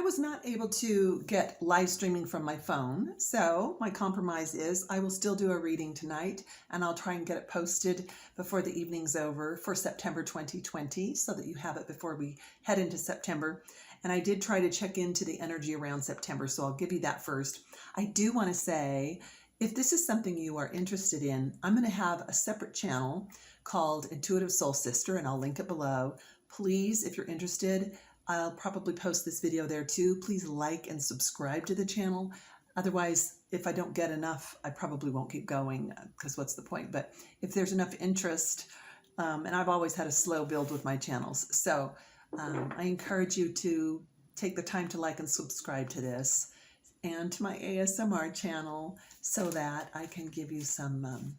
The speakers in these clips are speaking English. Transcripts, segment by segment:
was not able to get live streaming from my phone, so my compromise is I will still do a reading tonight, and I'll try and get it posted before the evening's over for September 2020, so that you have it before we head into September. And I did try to check into the energy around September, so I'll give you that first. I do want to say, if this is something you are interested in, I'm going to have a separate channel called Intuitive Soul Sister, and I'll link it below. Please, if you're interested, I'll probably post this video there too. Please like and subscribe to the channel. Otherwise, if I don't get enough, I probably won't keep going, because what's the point? But if there's enough interest, and I've always had a slow build with my channels, so I encourage you to take the time to like and subscribe to this and to my ASMR channel, so that I can give you some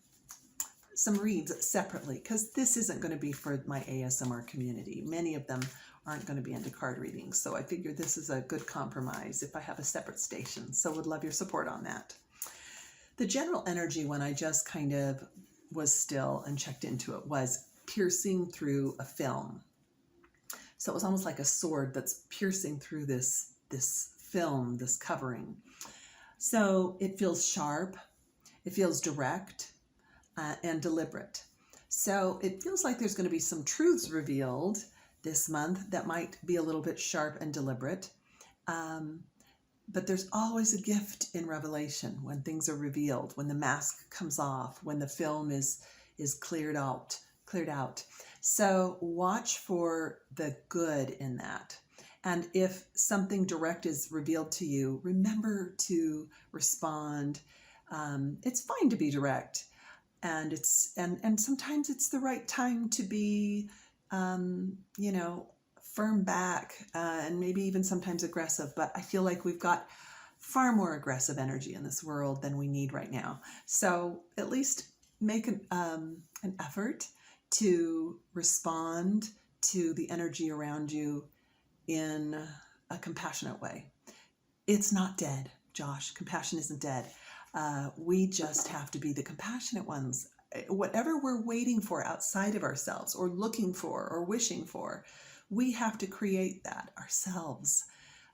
reads separately, because this isn't going to be for my ASMR community. Many of them aren't going to be into card readings, so I figure this is a good compromise if I have a separate station. So would love your support on that. The general energy, when I just kind of was still and checked into it, was piercing through a film. So it was almost like a sword that's piercing through this film, this covering. So it feels sharp, it feels direct, and deliberate. So it feels like there's going to be some truths revealed this month that might be a little bit sharp and deliberate. But there's always a gift in revelation when things are revealed, when the mask comes off, when the film is cleared out. So watch for the good in that. And if something direct is revealed to you, remember to respond. It's fine to be direct. And sometimes it's the right time to be, firm back, and maybe even sometimes aggressive. But I feel like we've got far more aggressive energy in this world than we need right now. So at least make an effort to respond to the energy around you in a compassionate way. It's not dead, Josh. Compassion isn't dead. We just have to be the compassionate ones. Whatever we're waiting for outside of ourselves, or looking for, or wishing for, we have to create that ourselves.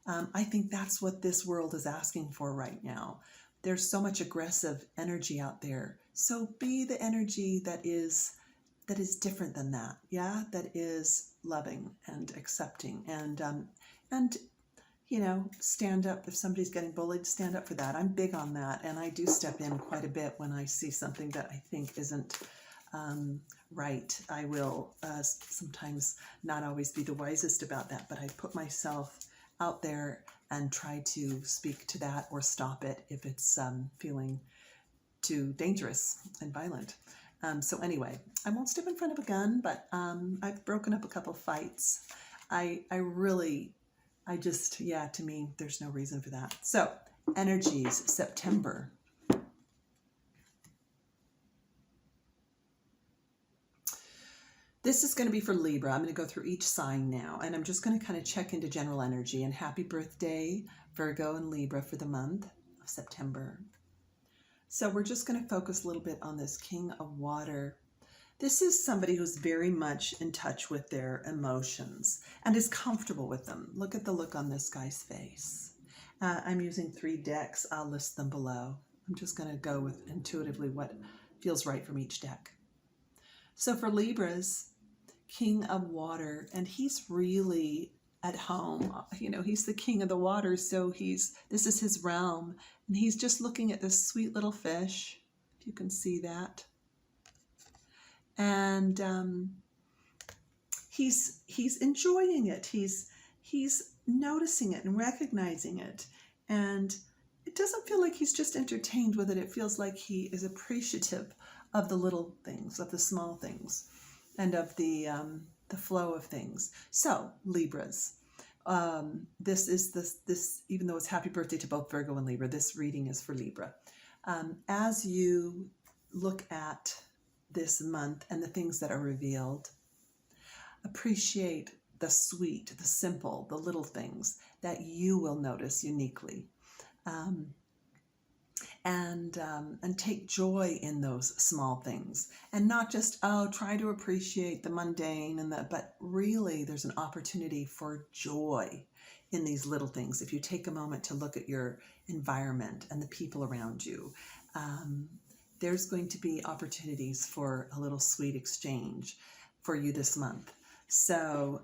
I think that's what this world is asking for right now. There's so much aggressive energy out there. So be the energy that is different than that. Yeah, that is loving and accepting, and stand up if somebody's getting bullied. Stand up for that. I'm big on that, and I do step in quite a bit when I see something that I think isn't right. I will sometimes not always be the wisest about that, but I put myself out there and try to speak to that or stop it if it's feeling too dangerous and violent. So anyway, I won't step in front of a gun, but I've broken up a couple fights. To me, there's no reason for that. So energies, September. This is going to be for Libra. I'm going to go through each sign now, and I'm just going to kind of check into general energy. And happy birthday, Virgo and Libra, for the month of September. So we're just going to focus a little bit on this King of Water. This is somebody who's very much in touch with their emotions and is comfortable with them. Look at the look on this guy's face. I'm using 3 decks. I'll list them below. I'm just going to go with intuitively what feels right from each deck. So for Libras, King of Water, and he's really at home. He's the king of the water, so this is his realm, and he's just looking at this sweet little fish, if you can see that. And he's enjoying it. He's noticing it and recognizing it, and it doesn't feel like he's just entertained with it. It feels like he is appreciative of the little things, of the small things, and of the flow of things. So Libras, this even though it's happy birthday to both Virgo and Libra, this reading is for Libra. As you look at this month and the things that are revealed, appreciate the sweet, the simple, the little things that you will notice uniquely. And take joy in those small things, and not just, try to appreciate the mundane but really there's an opportunity for joy in these little things. If you take a moment to look at your environment and the people around you, there's going to be opportunities for a little sweet exchange for you this month. So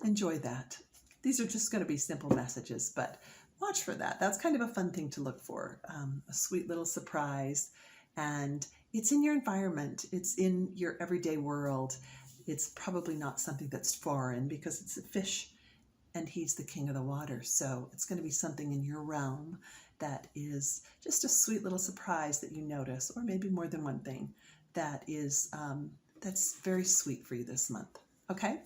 enjoy that. These are just going to be simple messages, but watch for that. That's kind of a fun thing to look for, a sweet little surprise. And it's in your environment. It's in your everyday world. It's probably not something that's foreign because it's a fish and he's the king of the water. So it's going to be something in your realm that is just a sweet little surprise that you notice, or maybe more than one thing that is, that's very sweet for you this month. Okay.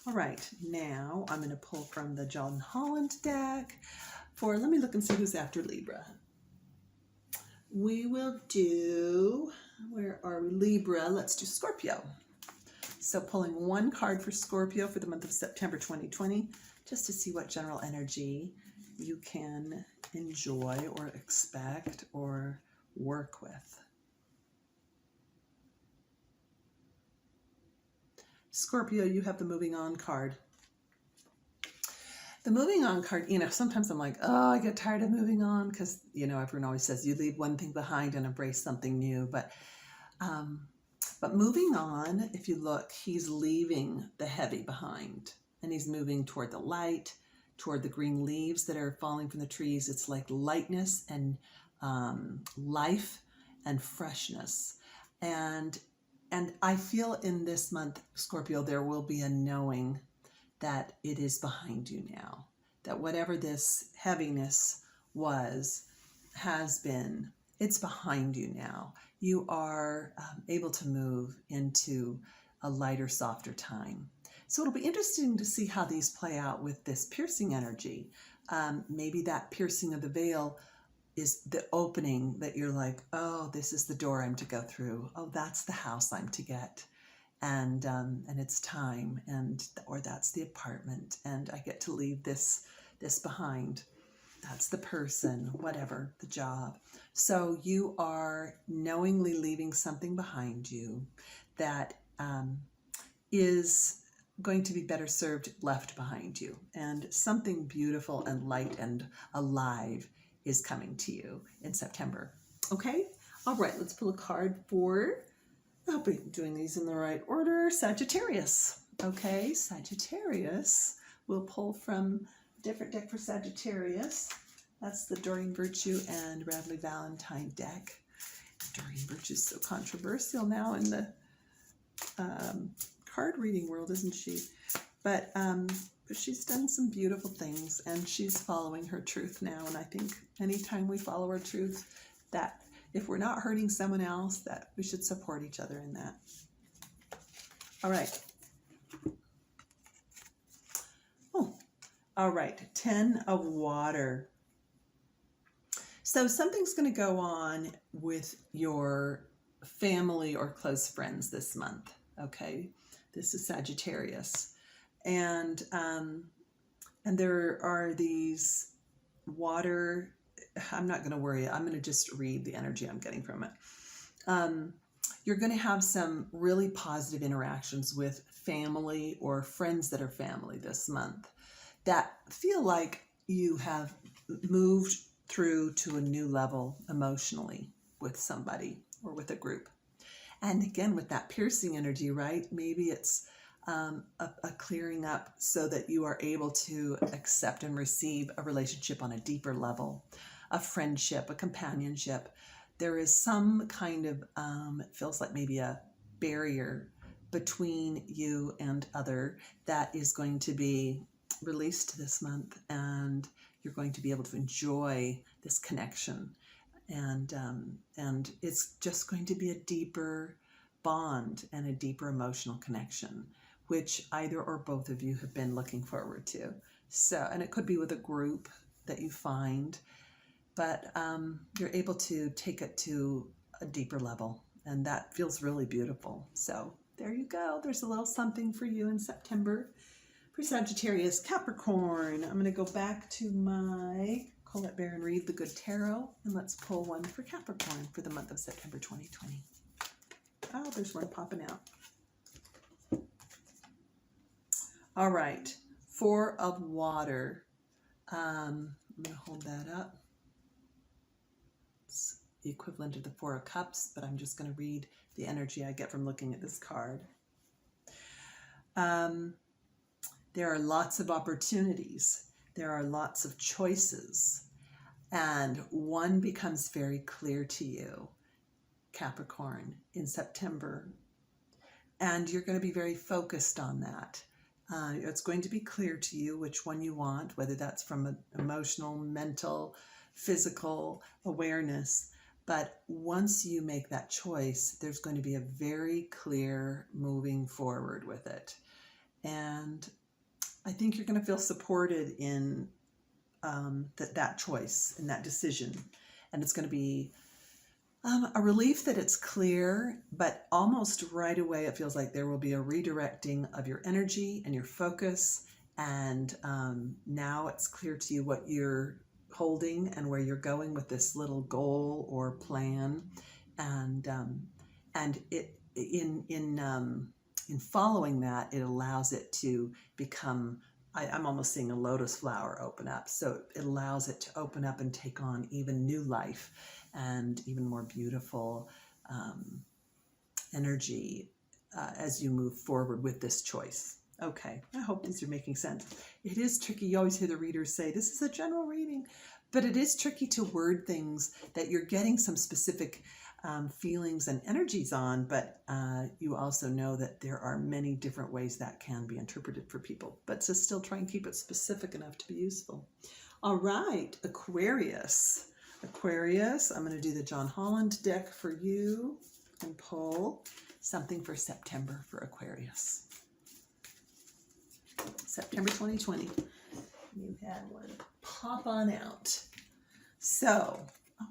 All right. Now I'm going to pull from the Holland deck for, let me look and see who's after Libra. We will do, where are we? Libra. Let's do Scorpio. So pulling one card for Scorpio for the month of September 2020, just to see what general energy you can enjoy or expect or work with. Scorpio, you have the moving on card. The moving on card, sometimes I'm like, oh, I get tired of moving on because, everyone always says you leave one thing behind and embrace something new. But moving on, if you look, he's leaving the heavy behind and he's moving toward the light, toward the green leaves that are falling from the trees. It's like lightness and life and freshness. And I feel in this month, Scorpio, there will be a knowing that it is behind you now, that whatever this heaviness has been, it's behind you now. You are able to move into a lighter, softer time. So it'll be interesting to see how these play out with this piercing energy. Maybe that piercing of the veil is the opening that you're like, oh, this is the door I'm to go through. Oh, that's the house I'm to get. And it's time, or that's the apartment, and I get to leave this behind. That's the person, whatever, the job. So you are knowingly leaving something behind you that is going to be better served left behind you. And something beautiful and light and alive is coming to you in September. Okay? All right, let's pull a card for, I'll be doing these in the right order, Sagittarius. Okay, Sagittarius. We'll pull from a different deck for Sagittarius. That's the Doreen Virtue and Radleigh Valentine deck. Doreen Virtue is so controversial now in the card reading world, isn't she? But she's done some beautiful things, and she's following her truth now. And I think anytime we follow our truth, that if we're not hurting someone else, that we should support each other in that. All right. Oh, all right. 10 of water. So something's going to go on with your family or close friends this month. Okay. This is Sagittarius. And there are these water, I'm not going to worry. I'm going to just read the energy I'm getting from it. You're going to have some really positive interactions with family or friends that are family this month that feel like you have moved through to a new level emotionally with somebody or with a group. And again, with that piercing energy, right? Maybe it's a clearing up so that you are able to accept and receive a relationship on a deeper level, a friendship, a companionship. There is some kind of, it feels like maybe a barrier between you and other that is going to be released this month, and you're going to be able to enjoy this connection. And it's just going to be a deeper bond and a deeper emotional connection, which either or both of you have been looking forward to. So, and it could be with a group that you find, but you're able to take it to a deeper level, and that feels really beautiful. So there you go. There's a little something for you in September for Sagittarius. Capricorn. I'm going to go back to my Colette Baron-Reid, The Good Tarot, and let's pull one for Capricorn for the month of September 2020. Oh, there's one popping out. All right, 4 of water. I'm going to hold that up. It's the equivalent of the Four of Cups, but I'm just going to read the energy I get from looking at this card. There are lots of opportunities. There are lots of choices. And one becomes very clear to you, Capricorn, in September. And you're going to be very focused on that. It's going to be clear to you which one you want, whether that's from an emotional, mental, physical awareness. But once you make that choice, there's going to be a very clear moving forward with it. And I think you're going to feel supported in that choice and that decision. And it's going to be a relief that it's clear, but almost right away it feels like there will be a redirecting of your energy and your focus. And now it's clear to you what you're holding and where you're going with this little goal or plan. And it in following that, it allows it to become, I'm almost seeing a lotus flower open up. So it allows it to open up and take on even new life and even more beautiful energy as you move forward with this choice. Okay, I hope these are making sense. It is tricky. You always hear the readers say, this is a general reading, but it is tricky to word things that you're getting some specific feelings and energies on, but you also know that there are many different ways that can be interpreted for people, but to still try and keep it specific enough to be useful. All right, Aquarius. Aquarius, I'm going to do the John Holland deck for you and pull something for September for Aquarius. September 2020. You had one pop on out. So,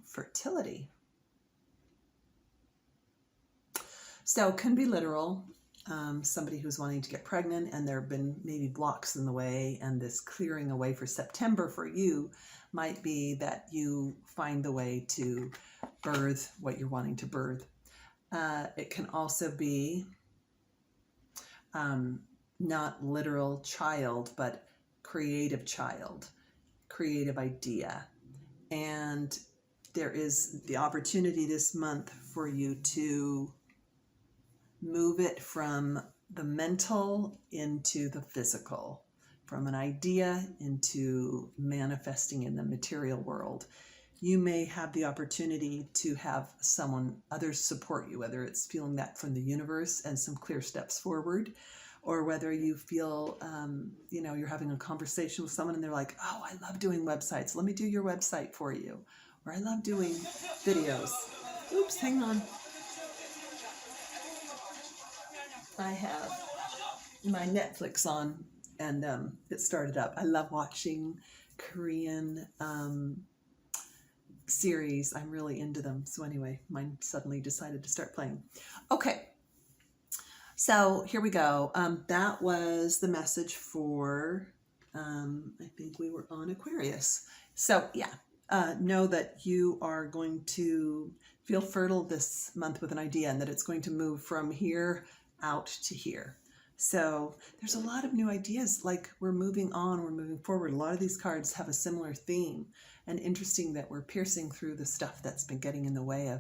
fertility. So it can be literal, somebody who's wanting to get pregnant and there have been maybe blocks in the way, and this clearing away for September for you might be that you find the way to birth what you're wanting to birth. It can also be not literal child, but creative child, creative idea. And there is the opportunity this month for you to move it from the mental into the physical, from an idea into manifesting in the material world. You may have the opportunity to have others support you, whether it's feeling that from the universe and some clear steps forward, or whether you feel, you're having a conversation with someone and they're like, oh, I love doing websites. Let me do your website for you. Or I love doing videos. Oops, hang on. I have my Netflix on and it started up. I love watching Korean series. I'm really into them. So anyway, mine suddenly decided to start playing. Okay, so here we go. That was the message for, I think we were on Aquarius. So yeah, know that you are going to feel fertile this month with an idea and that it's going to move from here out to here. So there's a lot of new ideas, like we're moving on, we're moving forward. A lot of these cards have a similar theme, and interesting that we're piercing through the stuff that's been getting in the way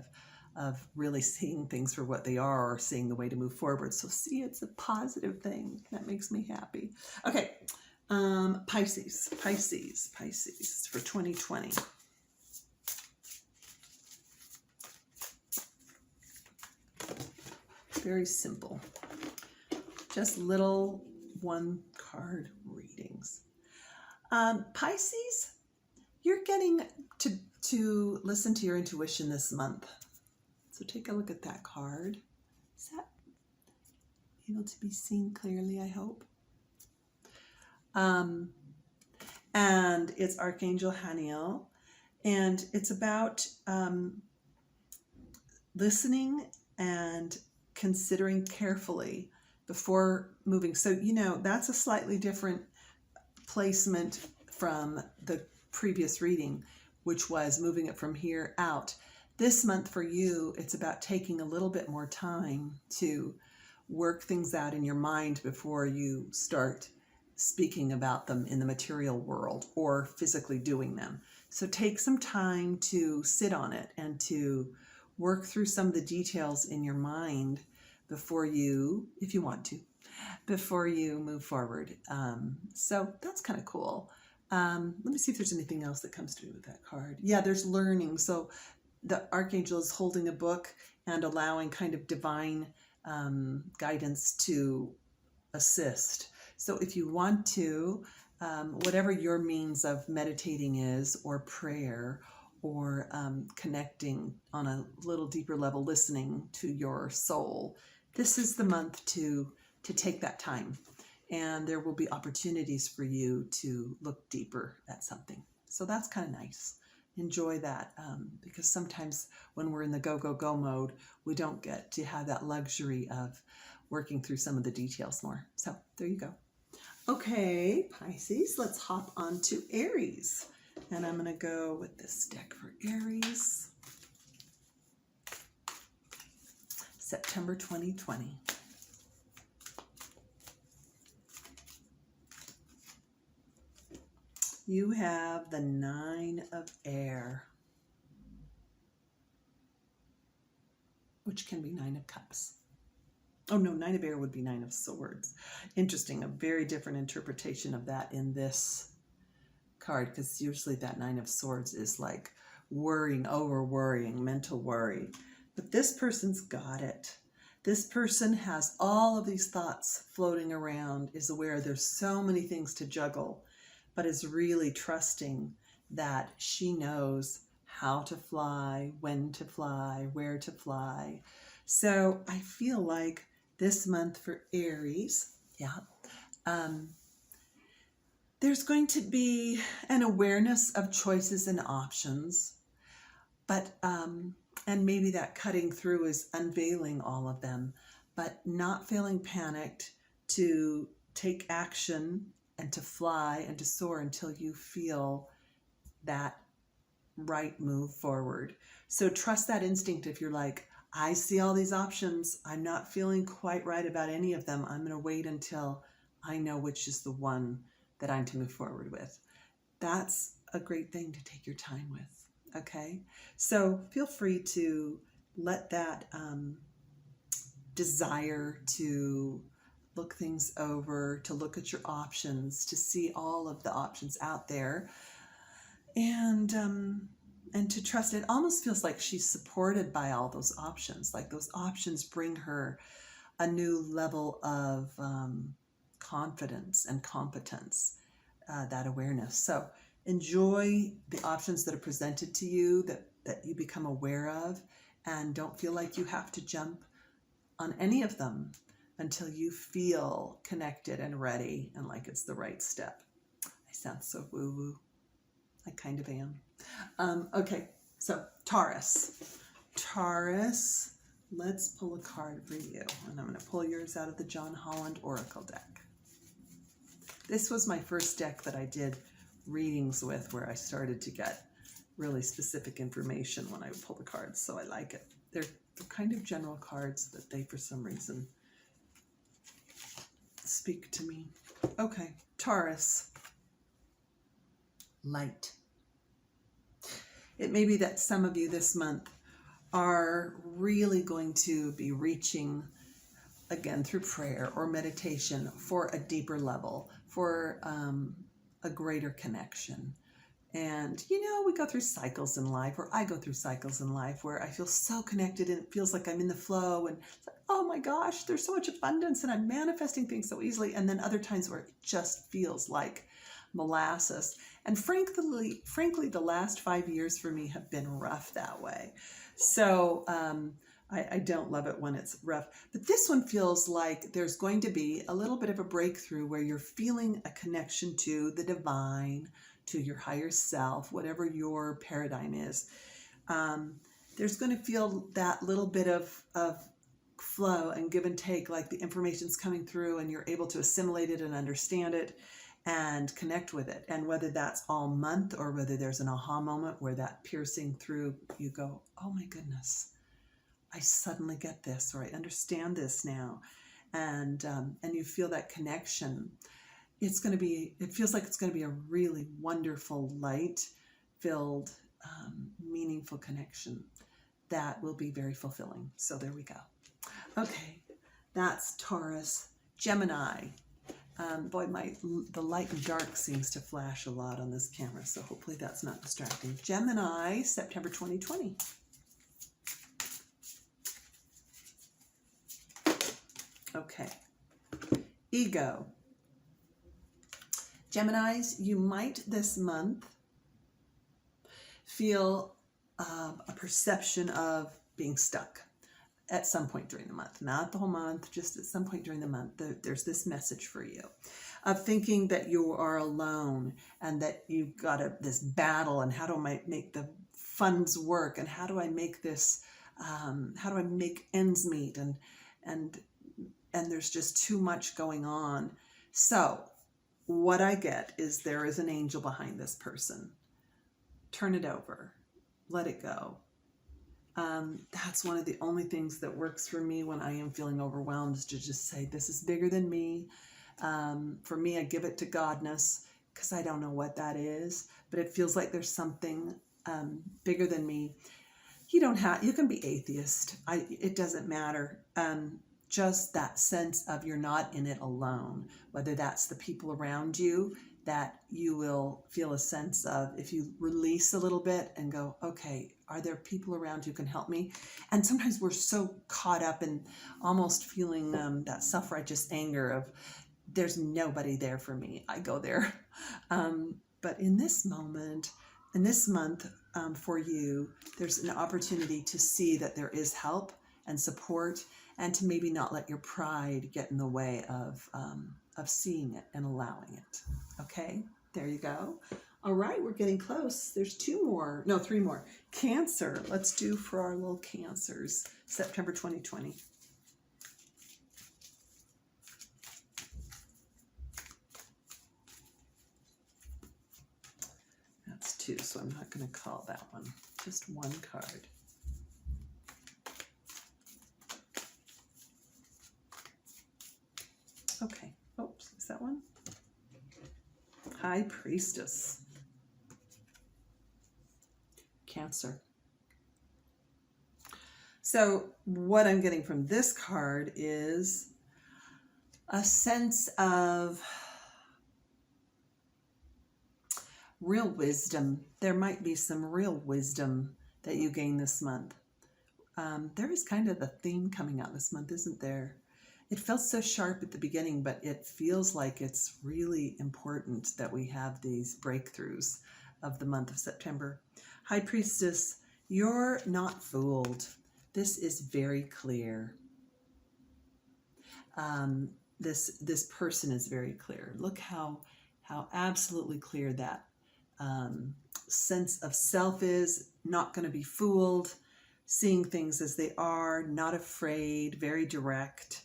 of really seeing things for what they are or seeing the way to move forward. So see, it's a positive thing. That makes me happy. Okay, Pisces for 2020. Very simple. Just little one card readings. Pisces, you're getting to listen to your intuition this month. So take a look at that card. Is that able to be seen clearly, I hope? And it's Archangel Haniel. And it's about listening and considering carefully before moving. So, that's a slightly different placement from the previous reading, which was moving it from here out. This month for you, it's about taking a little bit more time to work things out in your mind before you start speaking about them in the material world or physically doing them. So take some time to sit on it and to work through some of the details in your mind before you, if you want to, before you move forward. So that's kind of cool. Let me see if there's anything else that comes through with that card. Yeah, there's learning. So the Archangel is holding a book and allowing kind of divine guidance to assist. So if you want to, whatever your means of meditating is, or prayer, or connecting on a little deeper level, listening to your soul, this is the month to take that time. And there will be opportunities for you to look deeper at something. So that's kind of nice. Enjoy that, because sometimes when we're in the go mode, we don't get to have that luxury of working through some of the details more. So there you go. Okay, Pisces, let's hop on to Aries. And I'm going to go with this deck for Aries. September 2020. You have the 9 of Air, which can be 9 of Cups. Oh no, 9 of Air would be 9 of Swords. Interesting, a very different interpretation of that in this card, because usually that 9 of Swords is like worrying, over worrying, mental worry. But this person's got it. This person has all of these thoughts floating around, is aware there's so many things to juggle, but is really trusting that she knows how to fly, when to fly, where to fly. So I feel like this month for Aries, there's going to be an awareness of choices and options, but and maybe that cutting through is unveiling all of them, but not feeling panicked to take action and to fly and to soar until you feel that right move forward. So trust that instinct. If you're like, I see all these options, I'm not feeling quite right about any of them, I'm going to wait until I know which is the one that I'm to move forward with. That's a great thing to take your time with. Okay, so feel free to let that desire to look things over, to look at your options, to see all of the options out there, and to trust. It almost feels like she's supported by all those options. Like those options bring her a new level of confidence and competence, that awareness. So enjoy the options that are presented to you, that you become aware of, and don't feel like you have to jump on any of them until you feel connected and ready and like it's the right step. I sound so woo-woo. I kind of am. Okay, so Taurus. Taurus, let's pull a card for you. And I'm going to pull yours out of the John Holland Oracle deck. This was my first deck that I did readings with, where I started to get really specific information when I would pull the cards, so I like it. They're kind of general cards that they, for some reason, speak to me. Okay, Taurus. Light. It may be that some of you this month are really going to be reaching, again, through prayer or meditation, for a deeper level, for a greater connection. And, you know, we go through cycles in life, or I go through cycles in life where I feel so connected and it feels like I'm in the flow and it's like, oh my gosh, there's so much abundance and I'm manifesting things so easily. And then other times where it just feels like molasses. And frankly, the last 5 years for me have been rough that way. So I don't love it when it's rough. But this one feels like there's going to be a little bit of a breakthrough where you're feeling a connection to the divine, to your higher self, whatever your paradigm is. There's going to feel that little bit of flow and give and take, like the information's coming through and you're able to assimilate it and understand it and connect with it. And whether that's all month or whether there's an aha moment where that piercing through, you go, oh my goodness, I suddenly get this, or I understand this now. And you feel that connection. it feels like it's going to be a really wonderful, light-filled, meaningful connection that will be very fulfilling. So there we go. Okay, that's Taurus. Gemini. Boy, the light and dark seems to flash a lot on this camera, so hopefully that's not distracting. Gemini, September 2020. Okay. Ego. Geminis, you might this month feel a perception of being stuck at some point during the month. Not the whole month, just at some point during the month. There's this message for you of thinking that you are alone and that you've got this battle, and how do I make the funds work, and how do I make this, how do I make ends meet, and there's just too much going on. So what I get is there is an angel behind this person. Turn it over. Let it go. That's one of the only things that works for me when I am feeling overwhelmed, is to just say, this is bigger than me. For me, I give it to Godness, because I don't know what that is, but it feels like there's something bigger than me. You can be atheist. It doesn't matter. Just that sense of you're not in it alone, whether that's the people around you, that you will feel a sense of, if you release a little bit and go, okay, are there people around who can help me? And sometimes we're so caught up in almost feeling that self-righteous anger of, there's nobody there for me. I go there. But in this moment, in this month for you, there's an opportunity to see that there is help and support, and to maybe not let your pride get in the way of seeing it and allowing it. Okay, there you go. All right, we're getting close. There's three more. Cancer. Let's do for our little Cancers, September 2020. That's 2, so I'm not going to call that one. Just one card. Okay. Oops, is that one? High Priestess. Cancer. So what I'm getting from this card is a sense of real wisdom. There might be some real wisdom that you gain this month. There is kind of a theme coming out this month, isn't there? It felt so sharp at the beginning, but it feels like it's really important that we have these breakthroughs of the month of September. High Priestess, you're not fooled. This is very clear. This person is very clear. Look how absolutely clear that sense of self is. Not going to be fooled, seeing things as they are, not afraid, very direct.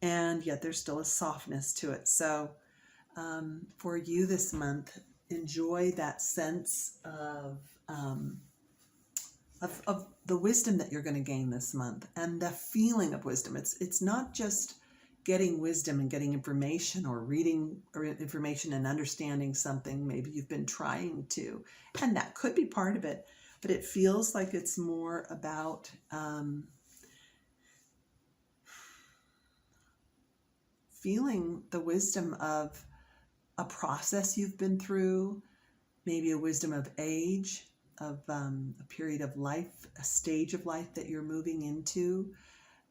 And yet there's still a softness to it. So for you this month, enjoy that sense of the wisdom that you're going to gain this month, and the feeling of wisdom. It's not just getting wisdom and getting information, or reading information and understanding something maybe you've been trying to, and that could be part of it, but it feels like it's more about feeling the wisdom of a process you've been through, maybe a wisdom of age, of a period of life, a stage of life that you're moving into.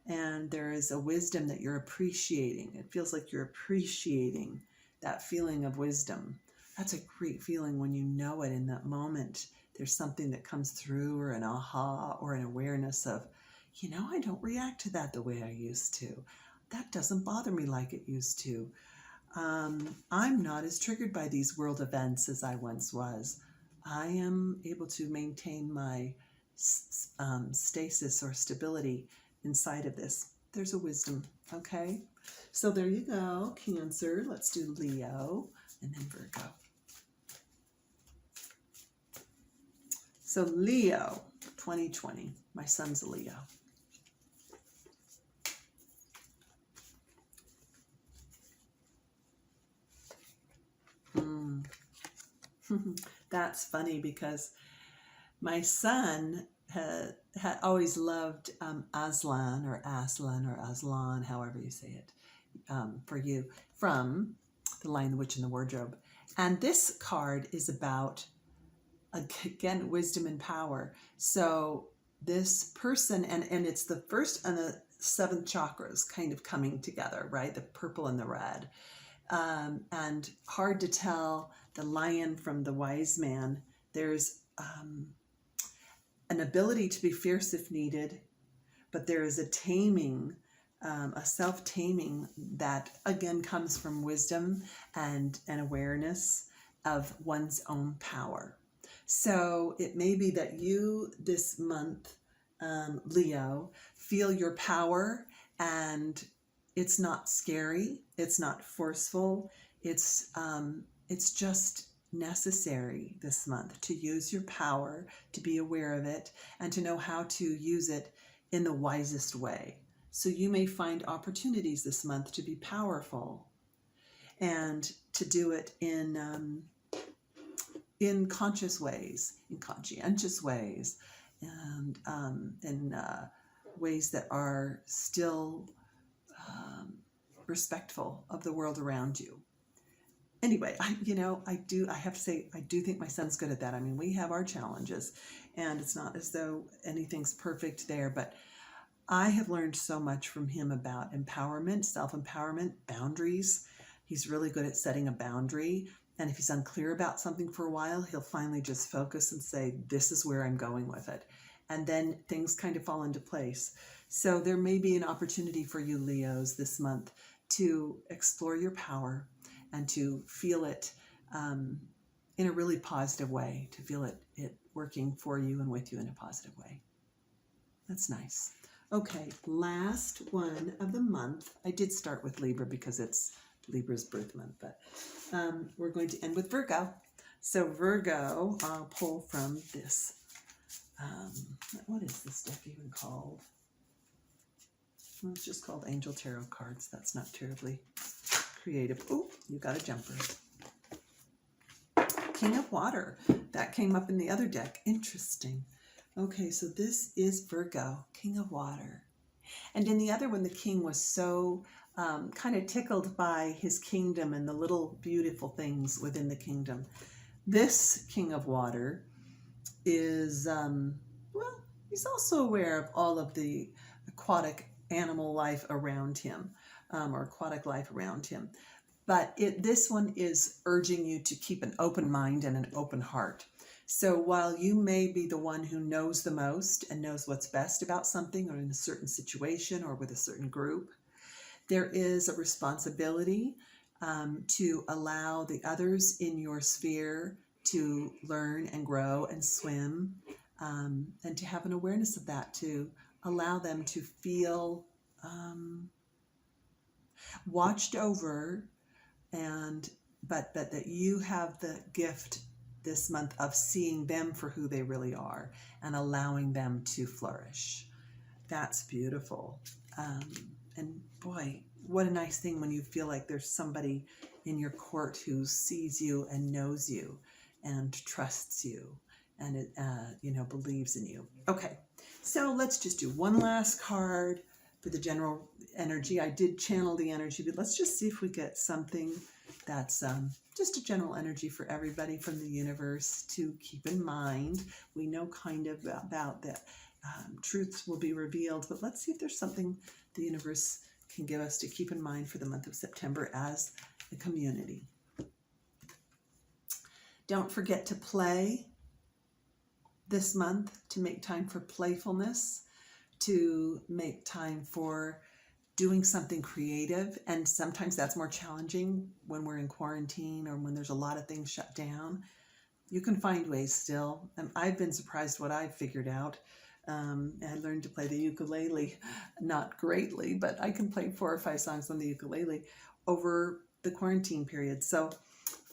And there is a wisdom that you're appreciating. It feels like you're appreciating that feeling of wisdom. That's a great feeling when you know it in that moment. There's something that comes through, or an aha, or an awareness of, I don't react to that the way I used to. That doesn't bother me like it used to. I'm not as triggered by these world events as I once was. I am able to maintain my stasis or stability inside of this. There's a wisdom, okay? So there you go, Cancer. Let's do Leo and then Virgo. So Leo, 2020. My son's a Leo. Mm. That's funny because my son had always loved Aslan or Aslan, however you say it, for you, from The Lion, the Witch, and the Wardrobe. And this card is about, again, wisdom and power. So this person, and it's the first and the seventh chakras kind of coming together, right? The purple and the red. And hard to tell the lion from the wise man. There's an ability to be fierce if needed, but there is a taming, a self-taming that again comes from wisdom and an awareness of one's own power. So it may be that you this month, Leo, feel your power, and it's not scary, it's not forceful, it's just necessary this month to use your power, to be aware of it, and to know how to use it in the wisest way. So you may find opportunities this month to be powerful and to do it in conscious ways, in conscientious ways, and in ways that are still respectful of the world around you. Anyway, I have to say, I do think my son's good at that. I mean, we have our challenges, and it's not as though anything's perfect there, but I have learned so much from him about empowerment, self-empowerment, boundaries. He's really good at setting a boundary. And if he's unclear about something for a while, he'll finally just focus and say, this is where I'm going with it. And then things kind of fall into place. So there may be an opportunity for you Leos this month to explore your power and to feel it in a really positive way, to feel it working for you and with you in a positive way. That's nice. Okay, last one of the month. I did start with Libra because it's Libra's birth month, but we're going to end with Virgo. So Virgo, I'll pull from this. What is this deck even called? Well, it's just called Angel Tarot Cards. That's not terribly creative. Oh, you got a jumper. King of Water. That came up in the other deck. Interesting. Okay, so this is Virgo, King of Water. And in the other one, the king was so kind of tickled by his kingdom and the little beautiful things within the kingdom. This King of Water is, well, he's also aware of all of the aquatic animal life around him, or aquatic life around him. But this one is urging you to keep an open mind and an open heart. So while you may be the one who knows the most and knows what's best about something or in a certain situation or with a certain group, there is a responsibility to allow the others in your sphere to learn and grow and swim, and to have an awareness of that, to allow them to feel watched over, but that you have the gift this month of seeing them for who they really are and allowing them to flourish. That's beautiful. And boy, what a nice thing when you feel like there's somebody in your court who sees you and knows you and trusts you and believes in you. Okay, so let's just do one last card for the general energy. I did channel the energy, but let's just see if we get something that's just a general energy for everybody from the universe to keep in mind. We know kind of about that. Truths will be revealed, but let's see if there's something the universe can give us to keep in mind for the month of September as a community. Don't forget to play this month, to make time for playfulness, to make time for doing something creative. And sometimes that's more challenging when we're in quarantine or when there's a lot of things shut down. You can find ways still. I've been surprised what I've figured out. I learned to play the ukulele, not greatly, but I can play 4 or 5 songs on the ukulele over the quarantine period. So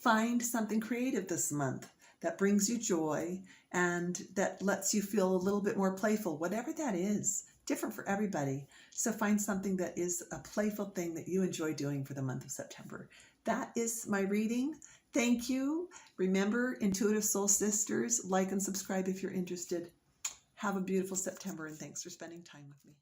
find something creative this month that brings you joy and that lets you feel a little bit more playful, whatever that is, different for everybody. So find something that is a playful thing that you enjoy doing for the month of September. That is my reading. Thank you. Remember, Intuitive Soul Sisters, like and subscribe if you're interested. Have a beautiful September, and thanks for spending time with me.